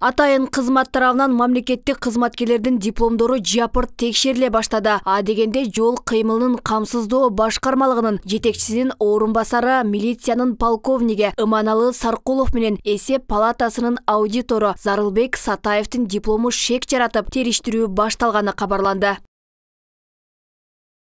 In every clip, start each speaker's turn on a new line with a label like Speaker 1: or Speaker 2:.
Speaker 1: Атайын кызмат тарабынан мамлекеттик кызматкерлердин дипломдору жапырт текшериле баштады. А дегенде жол кыймылынын камсыздоо башкармалыгынын жетекчисинин орун басары милициянын полковниги Ыманалы Саркулов менен эсеп палатасынын аудитору Зарылбек Сатаевдин диплому шек жаратып териштирүү башталганы кабарланды.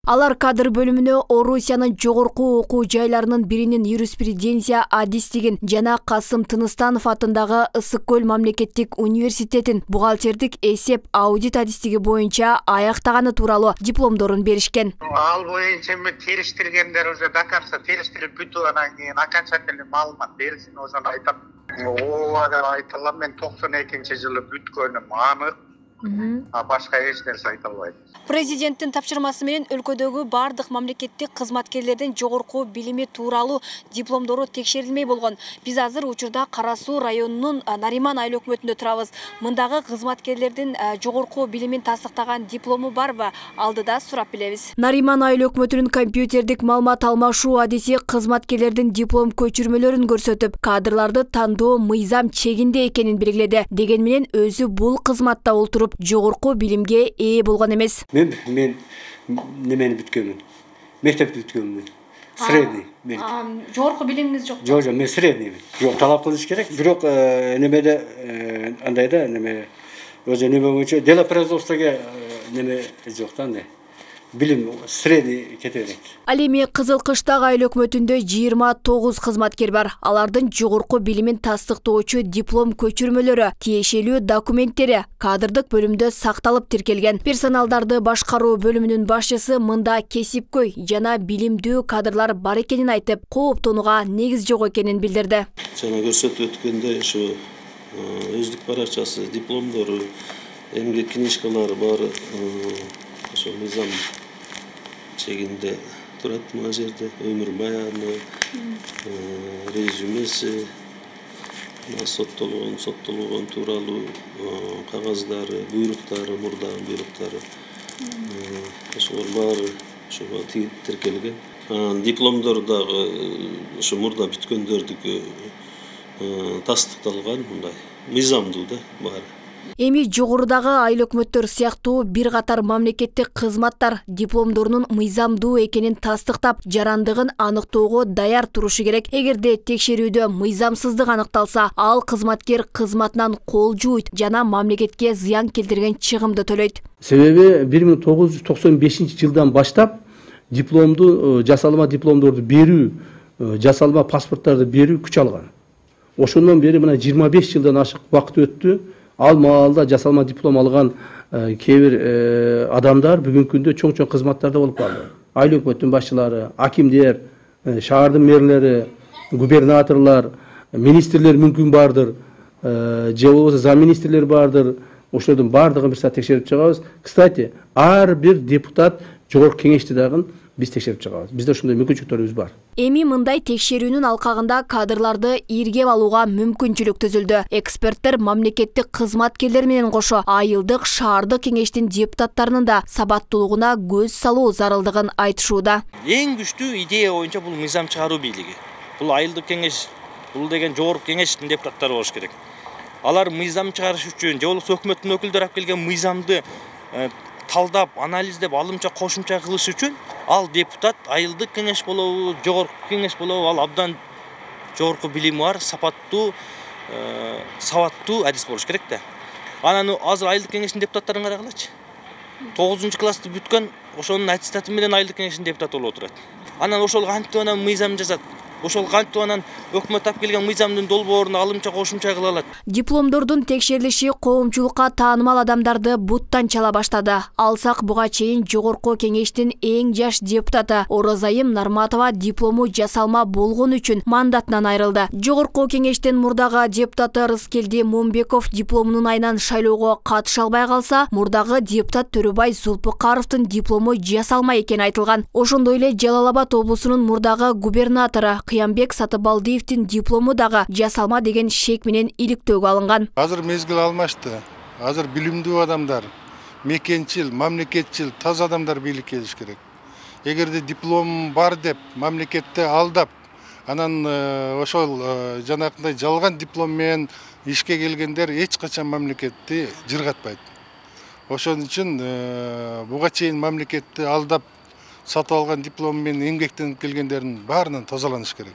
Speaker 1: Алар кадр бөлүмүнө Орусиянын жогорку окуу жайларынын биринин юриспруденция адистигин жана Касым Тыныстанов атындагы Ысык Көл мамлекеттик университетин бухгалтердик эсеп аудит адистиги боюнча аяктаганы тууралуу дипломдорун беришкен.
Speaker 2: Ал боюнча териштиргендер уже докарса териштирип бүтүп анан кийин окончательный маалымат берилсин ошону айтам. Ооба айта алам, мен 92-жылы бүткөнүм анык. Башка эч нерсе айта албайм.
Speaker 1: Президенттин тапшырмасы менен өлкөдөгү бардык мамлекеттик кызматкерлердин жогорку билими тууралуу дипломдору текшерилмей болгон. Биз азыр учурда Кара Суу районунун Нариман айыл өкмөтүндө турабыз. Мындагы кызматкерлердин жогорку билимин тастыктаган диплому барбы? Алдыда сурап билебиз. Нариман айыл өкмөтүнүн компьютердик маалымат алмашуу адиси кызматкерлердин диплом көчүрмөлөрүн көрсөтүп, кадрларды тандоо мыйзам чегинде экенин белгиледи. Деген менен өзү бул кызматта олтуруп жогорку билимге ээ болгон эмес.
Speaker 3: Мен немени бүткөнмүн. Мектепти бүткөнмүн. Средний.
Speaker 1: Жогорку билимиңиз жок?
Speaker 3: Жок, мен средниймин. Жок, талап кылыш керек. Бирок немеде андайда неме өзү неме боюнча дело производствого неме жок да андай. Билим средний кете берет.
Speaker 1: Ал эми Кызыл Кыштагы айыл өкмөтүндө 29 кызматкер бар. Алардын жогорку билимин тастыктоочу диплом көчүрмөлөрү, тиешелүү документтери кадрдык бөлүмдө сакталып тиркелген. Персоналдарды башкаруу бөлүмүнүн башчысы мында кесипкөй жана билимдүү кадрлар бар экенин айтып, кооптонууга негиз жок экенин билдирди.
Speaker 4: Жана көрсөтүп өткөндөй ушу өздүк баракчасы, дипломдору, эмгек книжкалары бар, ошо мыйзам чегинде турат мына жерде. Өмүр баяны, резюмеси, соттолгон тууралуу кагаздары, буйруктары, мурдагы буйруктары. Ошолор баары ошого тиркелген. Дипломдор дагы ошо мурда бүткөндөрдүкү тастыкталган, мындай мыйзамдуу да баары.
Speaker 1: Эми жогорудагы айыл өкмөттөр сыяктуу бир катар мамлекеттик кызматтар дипломдорунун мыйзамдуу экенин тастыктап, жарандыгын аныктоого даяр турушу керек. Эгерде текшерүүдө мыйзамсыздык аныкталса, ал кызматкер кызматынан кол жууйт жана мамлекетке зыян келтирген чыгымды төлөйт.
Speaker 5: Себеби 1995-жылдан баштап дипломду, жасалма дипломдорду берүү, жасалма паспорттарды берүү күч алган. Ошондон бери мына 25 жылдан ашык убакыт өттү. Ал маалда жасалма диплом алган кээ бир адамдар бүгүнкү күндө чоң кызматтарда болуп калды. Айыл өкмөттүн башчылары, акимдер, шаардын мэрлери, губернаторлор, министрлер мүмкүн бардыр, же болбосо замминистрлер бардыр. Ошолордун бардыгын бир саат текшерип чыгабыз. Кстати, ар бир депутат жогорку кеңешти дагы биз текшерип чыгабыз. Бизде ошондой мүмкүнчүлүктөрүбүз бар.
Speaker 1: Эми мындай текшерүүнүн алкагында кадрларды иргеп алууга мүмкүнчүлүк түзүлдү. Эксперттер мамлекеттик кызматкерлер менен кошо айылдык, шаардык кеңештин депутаттарынын да сабаттуулугуна көз салуу зарылдыгын айтышууда.
Speaker 6: Эң күчтүү идея боюнча бул мыйзам чыгаруу бийлиги. Бул айылдык кеңеш, бул деген жогорку кеңештин депутаттары болуш керек. Алар мыйзам чыгарыш үчүн, же болбосо өкмөттүн өкүлдөрү алып келген мыйзамды талдап, анализдеп, алымча кошумча кылыш үчүн ал депутат айылдык кеңеш болобу, жогорку кеңеш болобу, ал абдан жогорку билими бар, сапаттуу, сабаттуу адис болуш керек да. Анан азыр айылдык кеңештин депутаттарын карагалачы. 9-классты бүткөн, ошонун аттестаты менен айылдык кеңештин депутаты болуп отурат. Анан ошол кантип анан мыйзам жазат. Ошол кантип анан өкмөт алып келген мыйзамдын долбоорун алымча кошумча кыла алат.
Speaker 1: Дипломдордун текшерилиши коомчулукка таанымал адамдарды буттан чала баштады. Алсак буга чейин жогорку кеңештин эң жаш депутаты Орозайым Нарматова диплому жасалма болгон үчүн мандатынан айрылды. Жогорку кеңештин мурдагы депутаты Рыскелди Момбеков дипломунун айынан шайлоого катыша албай калса, мурдагы депутат Төрөбай Зулпукаровдун диплому жасалма экени айтылган. Ошондой эле Жалал Абад облусунун мурдагы губернатору Кыямбек Сатыбалдиевдин диплому дагы жасалма деген шек менен иликтөөгө алынган.
Speaker 7: Азыр мезгил алмашты. Азыр билимдүү адамдар, мекенчил, мамлекетчил, таза адамдар бийликке келиш керек. Эгерде диплом бар деп мамлекетте алдап, Анан ошол жанакындай жалган диплом менен ишке келгендер эч качан мамлекетти жыргатпайт. Ошон үчүн буга чейин мамлекетти алдап сатып алган диплом менен эмгектенип келгендердин баарынан тазаланыш керек.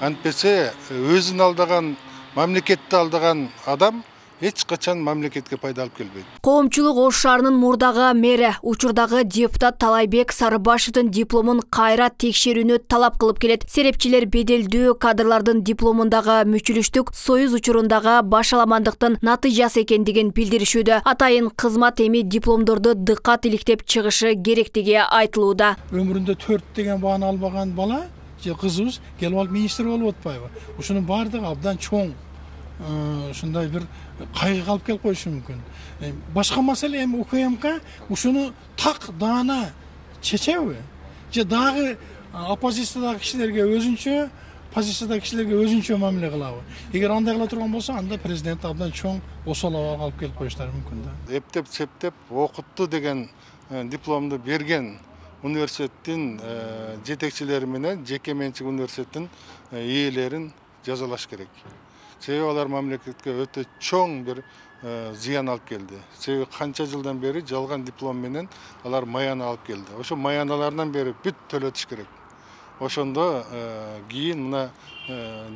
Speaker 7: Антпесе өзүн алдаган, мамлекетти алдаган адам эч качан мамлекетке пайда алып келбейт.
Speaker 1: Коомчулук Ош шаарынын мурдагы мэри, учурдагы депутат Талайбек Сарыбашевдин дипломун кайра текшерүүнү талап кылып келет. Серепчилер беделдүү кадрлардын дипломундагы мүчүлүштүк союз учурундагы башаламандыктын натыйжасы экендигин билдиришүүдө. Атайын кызмат эми дипломдорду дыккат иликтеп чыгышы керектиги айтылууда.
Speaker 8: Өмүрүндө 4 деген бааны албаган бала же кызыбыз келип алып министр болуп атпайбы? Ушунун баардыгы абдан чоң ушундай бир кайгыга алып келип коюшу мүмкүн. Башка маселе эми УКМК ушуну так даана чечеби? Же дагы оппозициядагы кишилерге өзүнчө, позициядагы кишилерге өзүнчө мамиле кылабы? Эгер андай кыла турган болсо, анда президент абдан чоң осол абалга алып келип коюштары мүмкүн да.
Speaker 7: Эптеп септеп окутту деген дипломду берген университеттин жетекчилери менен жеке менчик университеттин ээлерин жазалаш керек. Себеби алар мамлекетке өтө чоң бир зыян алып келди. Себеби канча жылдан бери жалган диплом менен алар маяна алып келди. Ошо маяналардан бери бүт төлөтүш керек. Ошондо кийин мына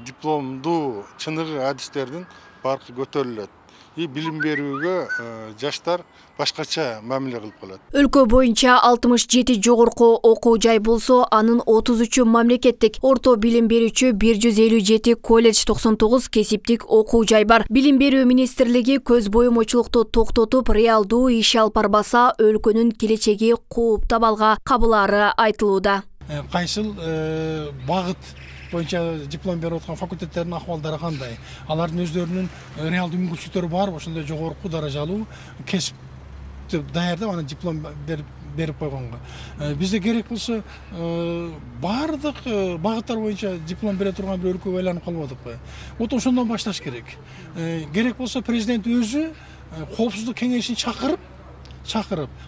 Speaker 7: дипломдуу чыныгы адистердин баркы көтөрүлөт. Билим берүүгө жаштар башкача мамиле кылып калат.
Speaker 1: Өлкө боюнча 67 жогорку окуу жай болсо, анын 33-ü мамлекеттик. Орто билим берүүчү 157 колледж, 99 кесиптик окуу жай бар. Билим берүү министрлиги көз боюмчулукту токтотуп, реалдуу иш алып барбаса, өлкөнүн келечеги кооптуу абалга кабылаары айтылууда.
Speaker 8: Кайсыл багыт боюнча диплом берип аткан факультеттердин акыбалдары кандай? Алардын өздөрүнүн реалдуу мүмкүнчүлүктөрү бар, ошондой жогорку даражалуу кесип даярдап анан диплом берип койгонго. Бизде керек болсо баардык багыттар боюнча диплом бере турган бир өлкө байланып калбадыкпы? Вот ошондон башташ керек. Керек болсо президент өзү коопсуздук кеңешин чакырып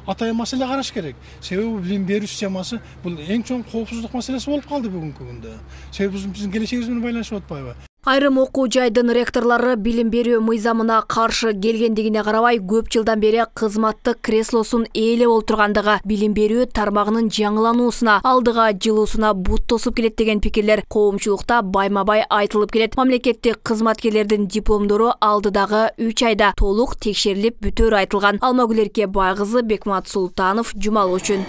Speaker 8: атайын маселе караш керек. Себеби билим берүү системасы бул эң чоң коопсуздук маселеси болуп калды бүгүнкү күндө. Себеби биздин келечегибиз менен байланышып атпайбы?
Speaker 1: Айрым окуу жайдын ректорлору билим берүү мыйзамына каршы келгендигине карабай, көп жылдан бери кызматтык креслосун ээлеп олтургандыгы билим берүү тармагынын жаңылануусуна, алдыга жылуусуна бут тосуп келет деген пикирлер коомчулукта байма-бай айтылып келет. Мамлекеттик кызматкерлердин дипломдору алдыдагы 3 айда толук текшерилип бүтөөрү айтылган. Алмагүл Эркебай кызы, Бекмат Султанов, Жумал үчүн.